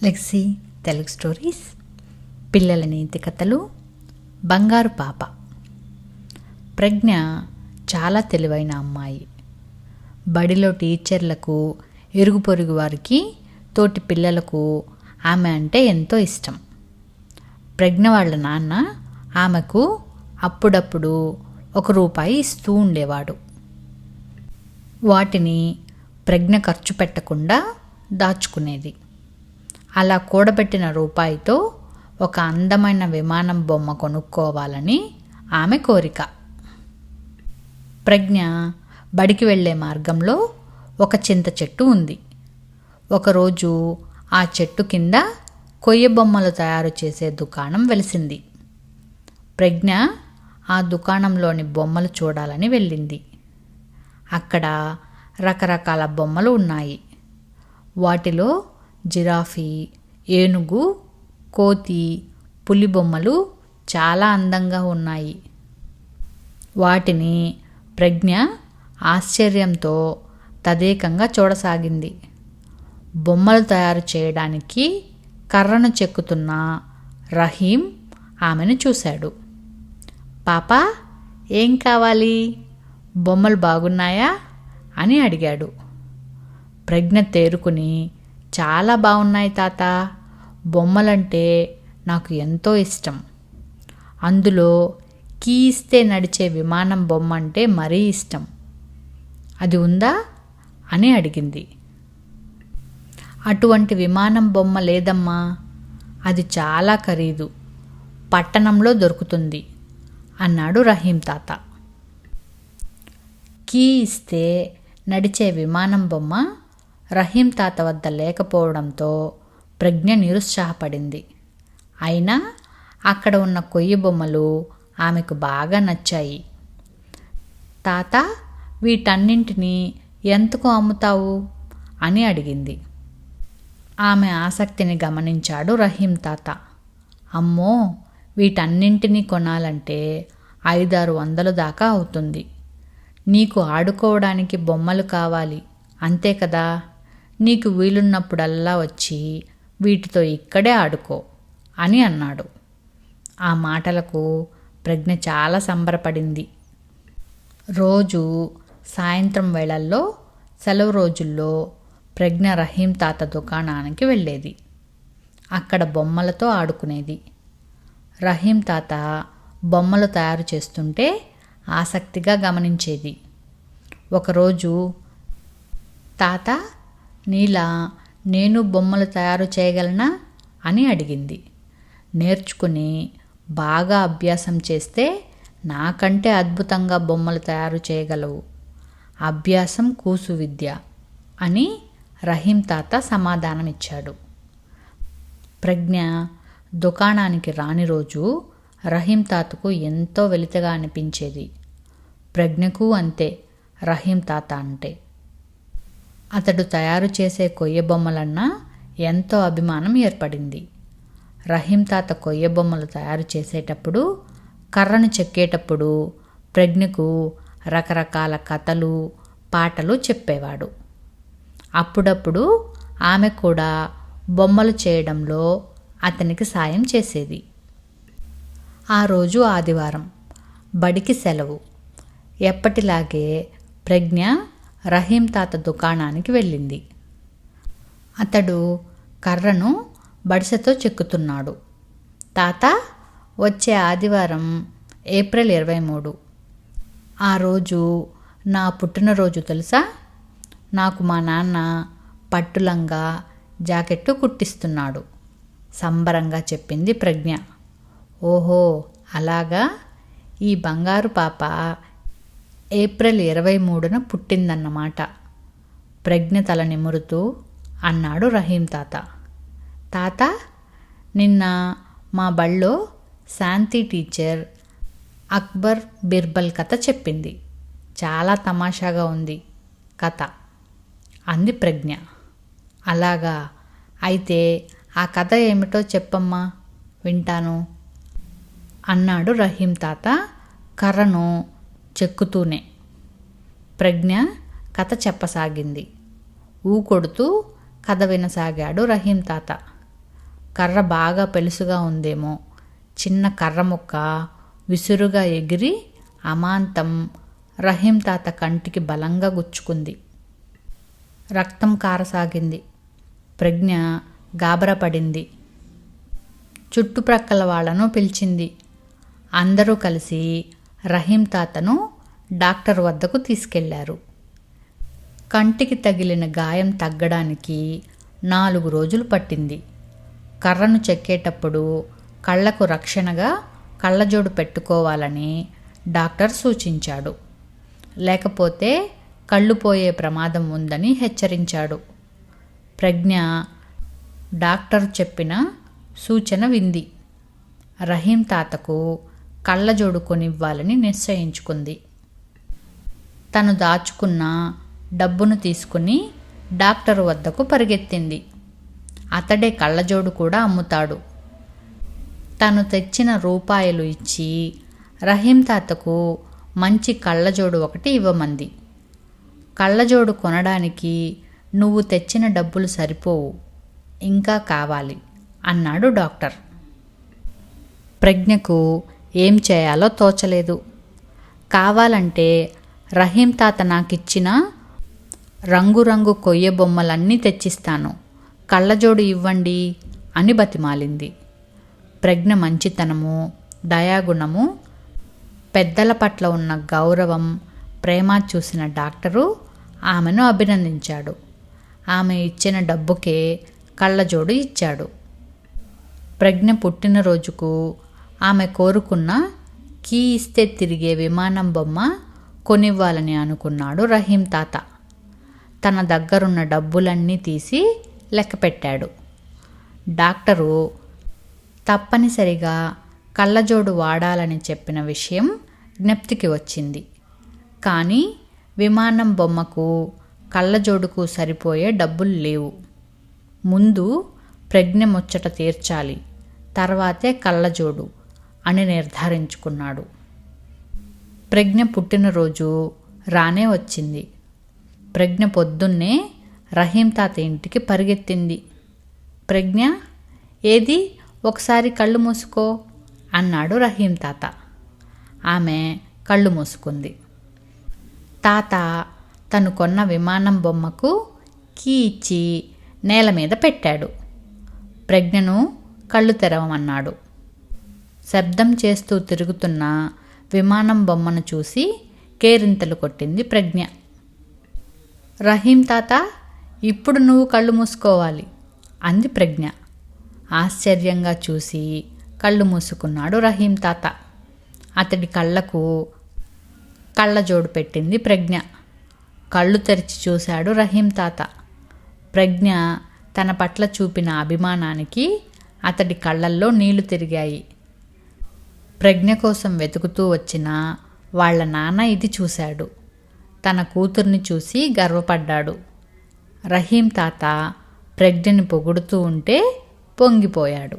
లెక్సీ Telugu stories పిల్లల నీతి కథలు బంగారు పాప. ప్రజ్ఞ చాలా తెలివైన అమ్మాయి. బడిలో టీచర్లకు, ఇరుగు పొరుగు వారికి, తోటి పిల్లలకు ఆమె అంటే ఎంతో ఇష్టం. ప్రజ్ఞ వాళ్ళ నాన్న ఆమెకు అప్పుడప్పుడు ₹1 ఇస్తూ ఉండేవాడు. వాటిని ప్రజ్ఞ ఖర్చు పెట్టకుండా దాచుకునేది. అలా కూడబెట్టిన రూపాయితో ఒక అందమైన విమానం బొమ్మ కొనుక్కోవాలని ఆమె కోరిక. ప్రజ్ఞ బడికి వెళ్ళే మార్గంలో ఒక చింత చెట్టు ఉంది. ఒకరోజు ఆ చెట్టు కింద కొయ్య బొమ్మలు తయారు చేసే దుకాణం వెలిసింది. ప్రజ్ఞ ఆ దుకాణంలోని బొమ్మలు చూడాలని వెళ్ళింది. అక్కడ రకరకాల బొమ్మలు ఉన్నాయి. వాటిలో జిరాఫీ, ఏనుగు, కోతి, పులి బొమ్మలు చాలా అందంగా ఉన్నాయి. వాటిని ప్రజ్ఞ ఆశ్చర్యంతో తదేకంగా చూడసాగింది. బొమ్మలు తయారు చేయడానికి కర్రను చెక్కుతున్న రహీం ఆమెను చూశాడు. పాపా, ఏం కావాలి? బొమ్మలు బాగున్నాయా అని అడిగాడు. ప్రజ్ఞ తేరుకుని, చాలా బాగున్నాయి తాత. బొమ్మలంటే నాకు ఎంతో ఇష్టం. అందులో కీ ఇస్తే నడిచే విమానం బొమ్మ అంటే మరీ ఇష్టం. అది ఉందా అని అడిగింది. అటువంటి విమానం బొమ్మ లేదమ్మా, అది చాలా ఖరీదు. పట్టణంలో దొరుకుతుంది అన్నాడు రహీం తాత. కీ ఇస్తే నడిచే విమానం బొమ్మ రహీం తాత వద్ద లేకపోవడంతో ప్రజ్ఞ నిరుత్సాహపడింది. అయినా అక్కడ ఉన్న కొయ్య బొమ్మలు ఆమెకు బాగా నచ్చాయి. తాత, వీటన్నింటినీ ఎంతకు అమ్ముతావు అని అడిగింది. ఆమె ఆసక్తిని గమనించాడు రహీం తాత. అమ్మో, వీటన్నింటినీ కొనాలంటే 500-600 దాకా అవుతుంది. నీకు ఆడుకోవడానికి బొమ్మలు కావాలి అంతే కదా. నీకు వీలున్నప్పుడల్లా వచ్చి వీటితో ఇక్కడే ఆడుకో అని అన్నాడు. ఆ మాటలకు ప్రజ్ఞ చాలా సంబరపడింది. రోజు సాయంత్రం వేళల్లో, సెలవు రోజుల్లో ప్రజ్ఞ రహీం తాత దుకాణానికి వెళ్ళేది. అక్కడ బొమ్మలతో ఆడుకునేది. రహీం తాత బొమ్మలు తయారు చేస్తుంటే ఆసక్తిగా గమనించేది. ఒకరోజు, తాత, నీలా నేను బొమ్మలు తయారు చేయగలనా అని అడిగింది. నేర్చుకుని బాగా అభ్యాసం చేస్తే నాకంటే అద్భుతంగా బొమ్మలు తయారు చేయగలవు. అభ్యాసం కూసు విద్య అని రహీం తాత సమాధానమిచ్చాడు. ప్రజ్ఞ దుకాణానికి రాని రోజు రహీం తాతకు ఎంతో వెలితిగా అనిపించేది. ప్రజ్ఞకు అంతే రహీం తాత అంటే. అతడు తయారు చేసే కొయ్య బొమ్మలన్నా ఎంతో అభిమానం ఏర్పడింది. రహీం తాత కొయ్య బొమ్మలు తయారు చేసేటప్పుడు, కర్రను చెక్కేటప్పుడు ప్రజ్ఞకు రకరకాల కథలు, పాటలు చెప్పేవాడు. అప్పుడప్పుడు ఆమె కూడా బొమ్మలు చేయడంలో అతనికి సాయం చేసేది. ఆ రోజు ఆదివారం, బడికి సెలవు. ఎప్పటిలాగే ప్రజ్ఞ రహీం తాత దుకాణానికి వెళ్ళింది. అతడు కర్రను బడిసెతో చెక్కుతున్నాడు. తాత, వచ్చే ఆదివారం ఏప్రిల్ 23. ఆ రోజు నా పుట్టినరోజు తెలుసా? నాకు మా నాన్న పట్టులంగా జాకెట్టు కుట్టిస్తున్నాడు సంబరంగా చెప్పింది ప్రజ్ఞ. ఓహో, అలాగా. ఈ బంగారు పాప ఏప్రిల్ 23న పుట్టిందన్నమాట. ప్రజ్ఞ తల నిమురుతూ అన్నాడు రహీం తాత. తాత, నిన్న మా బళ్ళో శాంతి టీచర్ అక్బర్ బిర్బల్ కథ చెప్పింది. చాలా తమాషాగా ఉంది కథ అంది ప్రజ్ఞ. అలాగా, అయితే ఆ కథ ఏమిటో చెప్పమ్మా, వింటాను అన్నాడు రహీం తాత కర్రను చెక్కుతూనే. ప్రజ్ఞ కథ చెప్పసాగింది. ఊకొడుతూ కథ వినసాగాడు రహీం తాత. కర్ర బాగా పెలుసుగా ఉందేమో. చిన్న కర్ర ముక్క విసురుగా ఎగిరి అమాంతం రహీం తాత కంటికి బలంగా గుచ్చుకుంది. రక్తం కారసాగింది. ప్రజ్ఞ గాబరపడింది. చుట్టుప్రక్కల వాళ్లను పిలిచింది. అందరూ కలిసి రహీం తాతను డాక్టర్ వద్దకు తీసుకెళ్లారు. కంటికి తగిలిన గాయం తగ్గడానికి 4 రోజులు పట్టింది. కర్రను చెక్కేటప్పుడు కళ్లకు రక్షణగా కళ్ళజోడు పెట్టుకోవాలని డాక్టర్ సూచించాడు. లేకపోతే కళ్ళు పోయే ప్రమాదం ఉందని హెచ్చరించాడు. ప్రజ్ఞ డాక్టర్ చెప్పిన సూచన వింది. రహీం తాతకు కళ్ళజోడు కొనివ్వాలని నిశ్చయించుకుంది. తను దాచుకున్న డబ్బును తీసుకుని డాక్టర్ వద్దకు పరిగెత్తింది. అతడే కళ్ళజోడు కూడా అమ్ముతాడు. తను తెచ్చిన రూపాయలు ఇచ్చి రహీం తాతకు మంచి కళ్ళజోడు ఒకటి ఇవ్వమంది. కళ్ళజోడు కొనడానికి నువ్వు తెచ్చిన డబ్బులు సరిపోవు, ఇంకా కావాలి అన్నాడు డాక్టర్. ప్రజ్ఞకు ఏం చేయాలో తోచలేదు. కావాలంటే రహీం తాత నాకిచ్చిన రంగురంగు కొయ్య బొమ్మలన్నీ తెచ్చిస్తాను, కళ్ళజోడు ఇవ్వండి అని బతిమాలింది. ప్రజ్ఞ మంచితనము, దయాగుణము, పెద్దల పట్ల ఉన్న గౌరవం, ప్రేమ చూసిన డాక్టరు ఆమెను అభినందించాడు. ఆమె ఇచ్చిన డబ్బుకే కళ్ళజోడు ఇచ్చాడు. ప్రజ్ఞ పుట్టినరోజుకు ఆమె కోరుకున్న కీ ఇస్తే తిరిగే విమానం బొమ్మ కొనివ్వాలని అనుకున్నాడు రహీం తాత. తన దగ్గరున్న డబ్బులన్నీ తీసి లెక్కపెట్టాడు. డాక్టరు తప్పనిసరిగా కళ్ళజోడు వాడాలని చెప్పిన విషయం జ్ఞప్తికి వచ్చింది. కానీ విమానం బొమ్మకు కళ్ళజోడుకు సరిపోయే డబ్బులు లేవు. ముందు ప్రజ్ఞ ముచ్చట తీర్చాలి, తర్వాతే కళ్ళజోడు అని నిర్ధారించుకున్నాడు. ప్రజ్ఞ పుట్టినరోజు రానే వచ్చింది. ప్రజ్ఞ పొద్దున్నే రహీం తాత ఇంటికి పరిగెత్తింది. ప్రజ్ఞ, ఏది ఒకసారి కళ్ళు మూసుకో అన్నాడు రహీం తాత. ఆమె కళ్ళు మూసుకుంది. తాత తను కొన్న విమానం బొమ్మకు కీ ఇచ్చి నేల మీద పెట్టాడు. ప్రజ్ఞను కళ్ళు తెరవమన్నాడు. శబ్దం చేస్తూ తిరుగుతున్న విమానం బొమ్మను చూసి కేరింతలు కొట్టింది ప్రజ్ఞ. రహీం తాత, ఇప్పుడు నువ్వు కళ్ళు మూసుకోవాలి అంది ప్రజ్ఞ. ఆశ్చర్యంగా చూసి కళ్ళు మూసుకున్నాడు రహీం తాత. అతడి కళ్ళకు కళ్ళజోడు పెట్టింది ప్రజ్ఞ. కళ్ళు తెరిచి చూశాడు రహీం తాత. ప్రజ్ఞ తన పట్ల చూపిన అభిమానానికి అతడి కళ్ళల్లో నీళ్లు తిరిగాయి. ప్రజ్ఞ కోసం వెతుకుతూ వచ్చిన వాళ్ళ నాన్న ఇది చూశాడు. తన కూతుర్ని చూసి గర్వపడ్డాడు. రహీం తాత ప్రజ్ఞని పొగుడుతూ ఉంటే పొంగిపోయాడు.